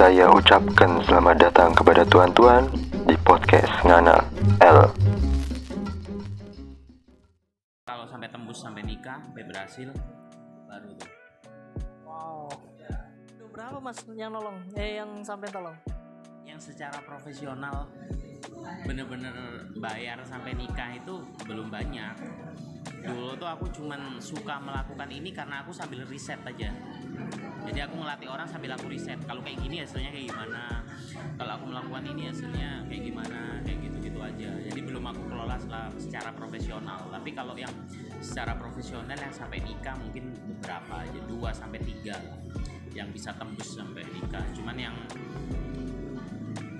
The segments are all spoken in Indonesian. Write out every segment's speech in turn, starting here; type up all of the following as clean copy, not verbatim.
Saya ucapkan selamat datang kepada tuan-tuan di podcast Ngana L. Kalau sampai tembus sampai nikah, sampai berhasil, baru tuh. Wow. Itu berapa mas yang nolong? Yang sampai tolong? Yang secara profesional bener-bener bayar sampai nikah itu belum banyak. Dulu tuh aku cuman suka melakukan ini karena aku sambil riset aja. Jadi aku ngelatih orang sambil aku riset. Kalau kayak gini hasilnya kayak gimana? Kalau aku melakukan ini hasilnya kayak gimana? Kayak gitu-gitu aja. Jadi belum aku kelola secara profesional. Tapi kalau yang secara profesional yang sampai nikah mungkin beberapa aja, 2 sampai 3 yang bisa tembus sampai nikah. Cuman yang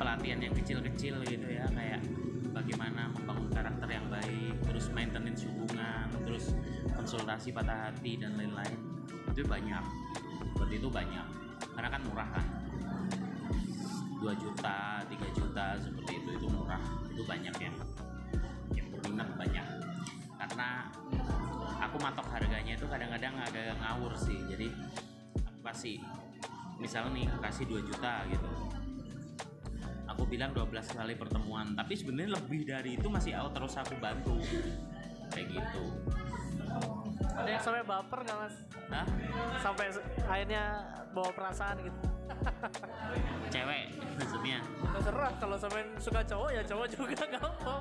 pelatihan yang kecil-kecil gitu ya, kayak bagaimana membangun karakter yang baik, terus maintenance hubungan, terus konsultasi patah hati dan lain-lain, itu banyak. Seperti itu banyak, karena kan murah kan, 2 juta, 3 juta seperti itu murah. Itu banyak yang berminat banyak, karena aku matok harganya itu kadang-kadang agak ngawur sih. Jadi aku kasih, misalnya nih kasih 2 juta gitu, aku bilang 12 kali pertemuan, tapi sebenarnya lebih dari itu masih terus aku bantu kayak gitu. Ada yang sampai baper nggak mas? Hah? Sampai akhirnya bawa perasaan gitu? Cewek maksudnya? Terserah, kalau sampai suka cowok ya cowok juga nggak apa.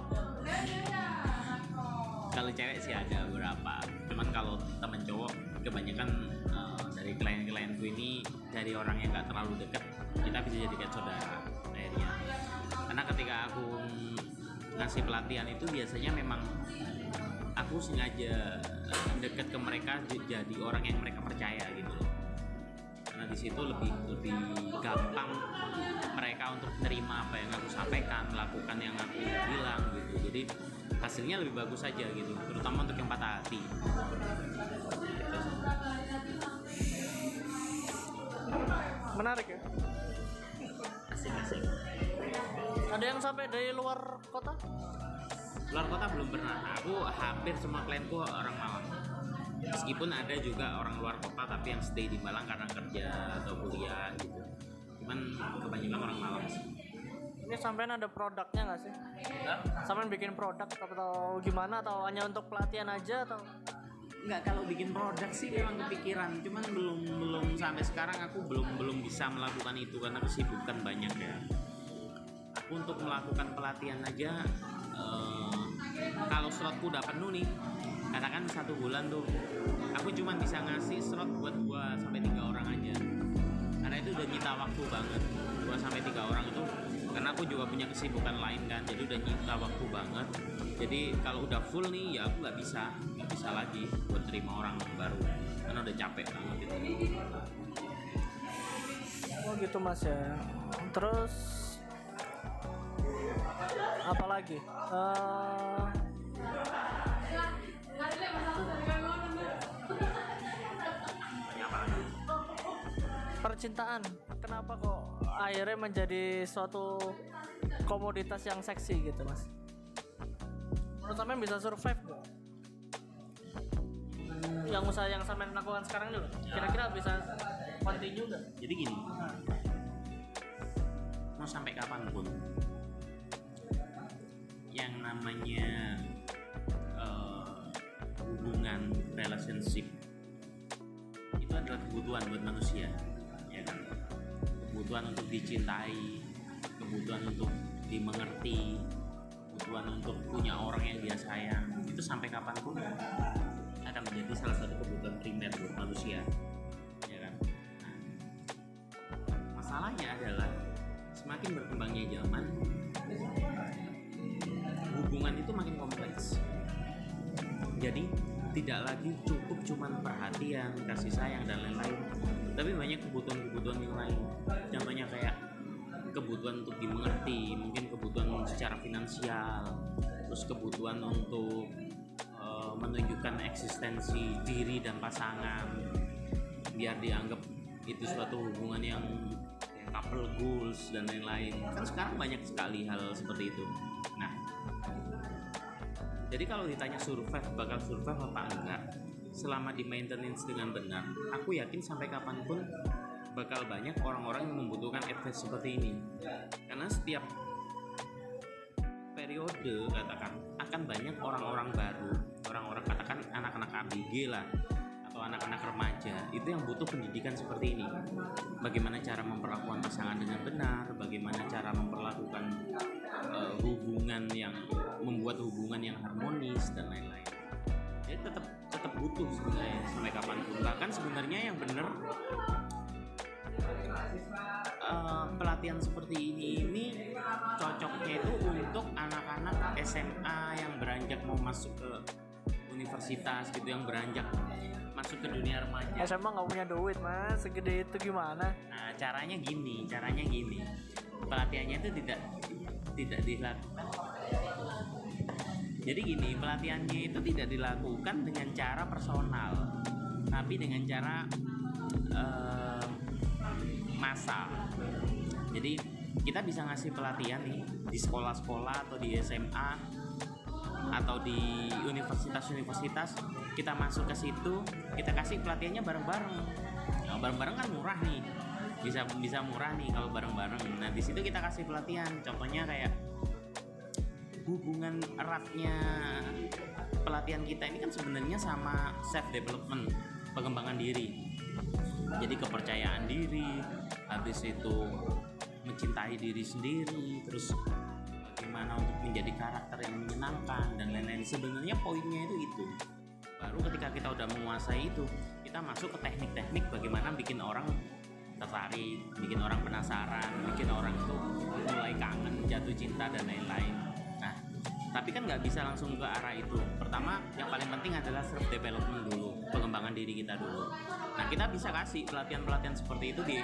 Kalau cewek sih ada beberapa, cuman kalau teman cowok kebanyakan dari klien-klienku ini dari orang yang nggak terlalu dekat, kita bisa jadikan saudara akhirnya. Karena ketika aku ngasih pelatihan itu biasanya memang aku sengaja deket ke mereka jadi orang yang mereka percaya gitu loh. Karena di situ lebih gampang mereka untuk menerima apa yang aku sampaikan, melakukan yang aku bilang gitu. Jadi hasilnya lebih bagus aja gitu, terutama untuk yang patah hati. Menarik ya? Asik-asik. Ada yang sampai dari luar kota? Luar kota belum pernah. Aku hampir semua klienku orang Malang. Meskipun ada juga orang luar kota tapi yang stay di Malang karena kerja atau kuliah gitu. Cuman kebanyakan orang Malang sih. Ini sampean ada produknya nggak sih? Sampean bikin produk atau gimana? Atau hanya untuk pelatihan aja atau? Enggak, kalau bikin produk sih memang kepikiran. Cuman belum sampai sekarang aku belum bisa melakukan itu karena kesibukan banyak ya. Aku untuk melakukan pelatihan aja, kalau slotku udah penuh nih, katakan 1 bulan tuh, aku cuma bisa ngasih slot buat 2 sampai 3 orang aja, karena itu udah nyita waktu banget. 2 sampai 3 orang itu, karena aku juga punya kesibukan lain kan, jadi udah nyita waktu banget. Jadi kalau udah full nih, ya aku nggak bisa lagi buat terima orang baru, karena udah capek banget itu. Oh gitu mas ya. Terus apa lagi? Percintaan, kenapa kok akhirnya menjadi suatu komoditas yang seksi gitu mas? Menurut sampean bisa survive gak? Yang usaha yang sampean lakukan sekarang dulu, kira-kira bisa continue gak? Jadi gini, mau sampai kapanpun yang namanya hubungan relationship itu adalah kebutuhan buat manusia, ya kan? Kebutuhan untuk dicintai, kebutuhan untuk dimengerti, kebutuhan untuk punya orang yang dia sayang, itu sampai kapanpun akan menjadi salah satu kebutuhan primer buat manusia, ya kan? Nah, masalahnya adalah semakin berkembangnya zaman, hubungan itu makin kompleks. Jadi tidak lagi cukup cuman perhatian, kasih sayang dan lain-lain, tapi banyak kebutuhan-kebutuhan yang lain. Contohnya kayak kebutuhan untuk dimengerti, mungkin kebutuhan secara finansial, terus kebutuhan untuk menunjukkan eksistensi diri dan pasangan biar dianggap itu suatu hubungan yang couple goals dan lain-lain. Kan sekarang banyak sekali hal seperti itu. Nah, jadi kalau ditanya bakal survive apa enggak, selama di maintenance dengan benar, aku yakin sampai kapanpun bakal banyak orang-orang yang membutuhkan advice seperti ini, karena setiap periode katakan akan banyak orang-orang baru, orang-orang katakan anak-anak ABG lah atau anak-anak remaja itu yang butuh pendidikan seperti ini. Bagaimana cara memperlakukan pasangan dengan benar, bagaimana cara memperlakukan hubungan yang membuat hubungan yang harmonis dan lain-lain. Jadi tetap butuh sebenarnya sampai kapanpun. Bahkan sebenarnya yang benar pelatihan seperti ini cocoknya itu untuk anak-anak SMA yang beranjak mau masuk ke universitas gitu, yang beranjak masuk ke dunia remaja. SMA nggak punya duit mas, segede itu gimana? Nah caranya gini, pelatihannya itu tidak dilakukan. Jadi gini, pelatihannya itu tidak dilakukan dengan cara personal, tapi dengan cara massal. Jadi kita bisa ngasih pelatihan nih di sekolah-sekolah atau di SMA atau di universitas-universitas, kita masuk ke situ, kita kasih pelatihannya bareng-bareng. Nah, bareng-bareng kan murah nih, bisa murah nih kalau bareng-bareng. Nah di situ kita kasih pelatihan, contohnya kayak hubungan eratnya pelatihan kita ini kan sebenarnya sama self development, pengembangan diri. Jadi kepercayaan diri, habis itu mencintai diri sendiri, terus bagaimana untuk menjadi karakter yang menyenangkan dan lain-lain. Sebenarnya poinnya itu. Baru ketika kita udah menguasai itu, kita masuk ke teknik-teknik bagaimana bikin orang tertarik, bikin orang penasaran, bikin orang tuh mulai kangen, jatuh cinta dan lain-lain. Nah, tapi kan nggak bisa langsung ke arah itu. Pertama, yang paling penting adalah self development dulu, pengembangan diri kita dulu. Nah, kita bisa kasih pelatihan-pelatihan seperti itu di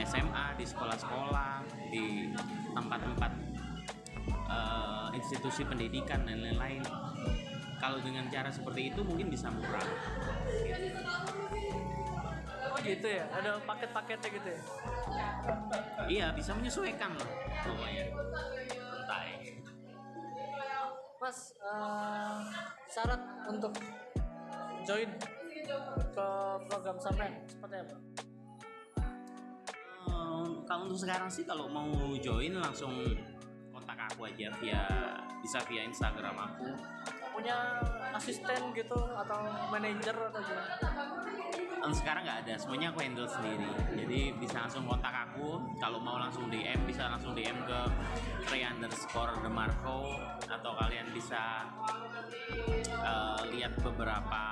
SMA, di sekolah-sekolah, di tempat-tempat institusi pendidikan dan lain-lain. Kalau dengan cara seperti itu mungkin bisa murah. Oh gitu ya, ada paket-paketnya gitu ya? Iya, bisa menyesuaikan loh pokoknya. Santai. Mas, syarat untuk join ke program sampean seperti apa? Kalau untuk sekarang sih kalau mau join langsung kontak aku aja bisa via Instagram aku. Punya asisten gitu atau manajer atau gimana? Sekarang nggak ada, semuanya aku handle sendiri. Jadi bisa langsung kontak aku. Kalau mau langsung DM bisa langsung DM ke @Ray_Demarco atau kalian bisa lihat beberapa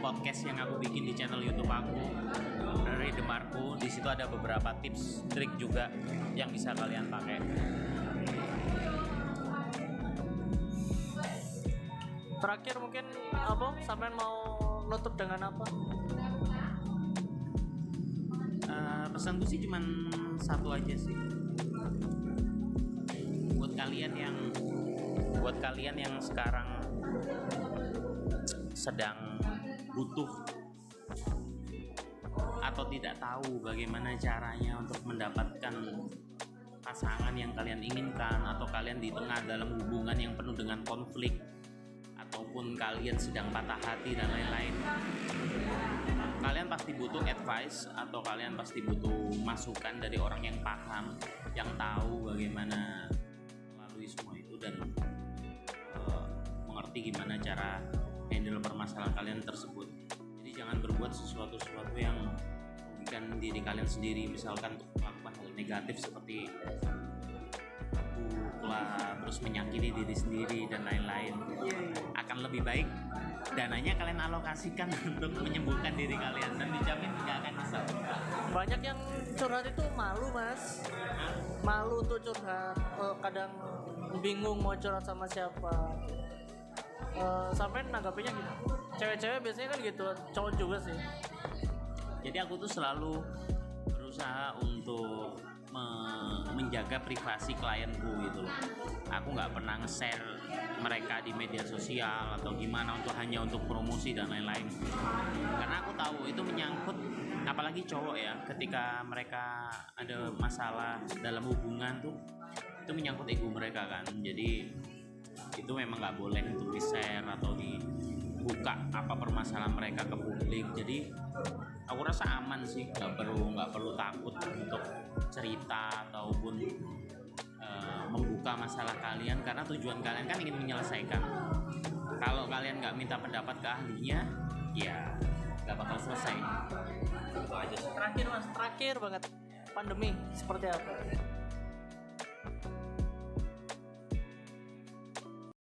podcast yang aku bikin di channel YouTube aku, Ray Demarco. Di situ ada beberapa tips, trik juga yang bisa kalian pakai. Terakhir mungkin apa? Sampean mau nutup dengan apa? Pesanku sih cuman satu aja sih. Buat kalian yang sekarang sedang butuh atau tidak tahu bagaimana caranya untuk mendapatkan pasangan yang kalian inginkan, atau kalian di tengah dalam hubungan yang penuh dengan konflik, ataupun kalian sedang patah hati dan lain-lain, kalian pasti butuh advice atau kalian pasti butuh masukan dari orang yang paham, yang tahu bagaimana melalui semua itu dan mengerti gimana cara handle permasalahan kalian tersebut. Jadi jangan berbuat sesuatu yang merugikan diri kalian sendiri, misalkan untuk melakukan hal negatif seperti lah, terus menyakiti diri sendiri dan lain-lain. Akan lebih baik dananya kalian alokasikan untuk menyembuhkan diri kalian dan dijamin tidak akan nyesel. Banyak yang curhat itu malu mas, malu untuk curhat, kadang bingung mau curhat sama siapa. Sampai nanggapinya gitu. Cewek-cewek biasanya kan gitu, cowok juga sih. Jadi aku tuh selalu berusaha untuk menjaga privasi klienku gitu loh. Aku nggak pernah nge-share mereka di media sosial atau gimana hanya untuk promosi dan lain-lain. Karena aku tahu itu menyangkut, apalagi cowok ya, ketika mereka ada masalah dalam hubungan tuh, itu menyangkut ego mereka kan. Jadi itu memang nggak boleh untuk di-share atau membuka apa permasalahan mereka ke publik. Jadi aku rasa aman sih, nggak perlu takut untuk cerita ataupun membuka masalah kalian, karena tujuan kalian kan ingin menyelesaikan. Kalau kalian nggak minta pendapat ke ahlinya, ya nggak bakal selesai. Itu aja sih. Terakhir mas, terakhir banget, pandemi seperti apa?